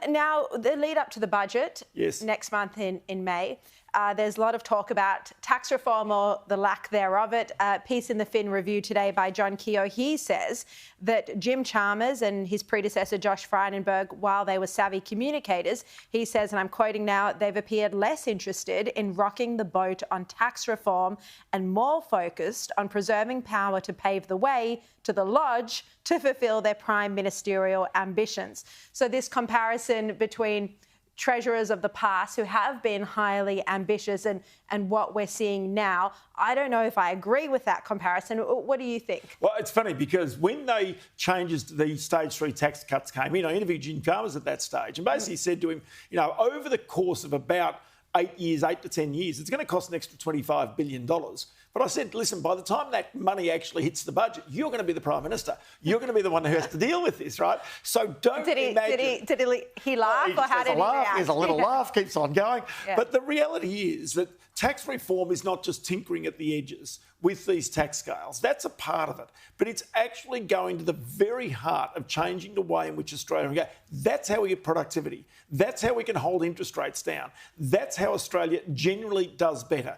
Now, the lead up to the budget next month in May, there's a lot of talk about tax reform or the lack thereof it. A piece in the Fin Review today by John Keogh, he says that Jim Chalmers and his predecessor Josh Frydenberg, while they were savvy communicators, he says, and I'm quoting now, they've appeared less interested in rocking the boat on tax reform and more focused on preserving power to pave the way to the Lodge to fulfil their prime ministerial ambitions. So this comparison between treasurers of the past who have been highly ambitious and what we're seeing now, I don't know if I agree with that comparison. What do you think? Well, it's funny because when the changes to the stage 3 tax cuts came in, I interviewed Jim Chalmers at that stage and basically said to him, you know, over the course of about 8 to 10 years, it's going to cost an extra $25 billion. But I said, listen, by the time that money actually hits the budget, you're going to be the Prime Minister. You're going to be the one who has to deal with this, right? So don't imagine... Did he laugh or how did he react? There's a little laugh, keeps on going. Yeah. But the reality is that tax reform is not just tinkering at the edges with these tax scales. That's a part of it. But it's actually going to the very heart of changing the way in which Australia goes. That's how we get productivity. That's how we can hold interest rates down. That's how Australia generally does better.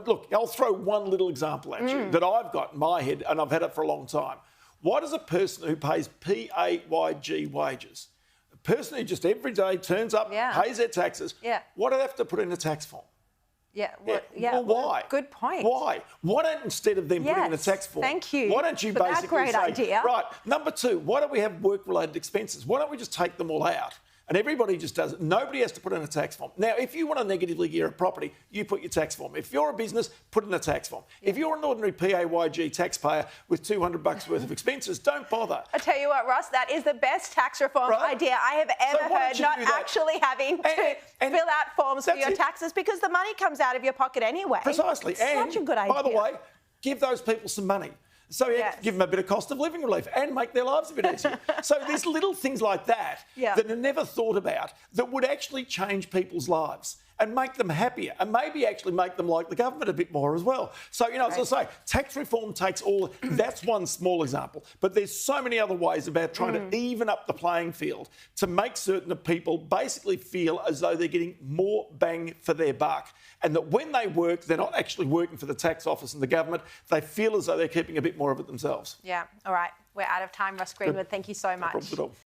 Look, I'll throw one little example at you that I've got in my head, and I've had it for a long time. Why does a person who pays PAYG wages, a person who just every day turns up, pays their taxes, why do they have to put in a tax form? Well, why? Good point. Why? Why don't, instead of them putting in a tax form, thank you. Why don't you for basically that great say, idea. right, number 2, why don't we have work-related expenses? Why don't we just take them all out? And everybody just does it. Nobody has to put in a tax form. Now, if you want to negatively gear a property, you put your tax form. If you're a business, put in a tax form. If you're an ordinary PAYG taxpayer with $200 worth of expenses, don't bother. I tell you what, Ross, that is the best tax reform idea I have ever heard, not actually having to fill out forms for your taxes because the money comes out of your pocket anyway. Precisely. It's such a good idea. By the way, give those people some money. So give them a bit of cost of living relief and make their lives a bit easier. So there's little things like that that are never thought about that would actually change people's lives and make them happier and maybe actually make them like the government a bit more as well. So, you know, as I say, tax reform takes all... That's one small example. But there's so many other ways about trying to even up the playing field to make certain that people basically feel as though they're getting more bang for their buck and that when they work, they're not actually working for the tax office and the government. They feel as though they're keeping a bit more of it themselves. Yeah. All right. We're out of time, Ross Greenwood. Thank you so much. No problems at all.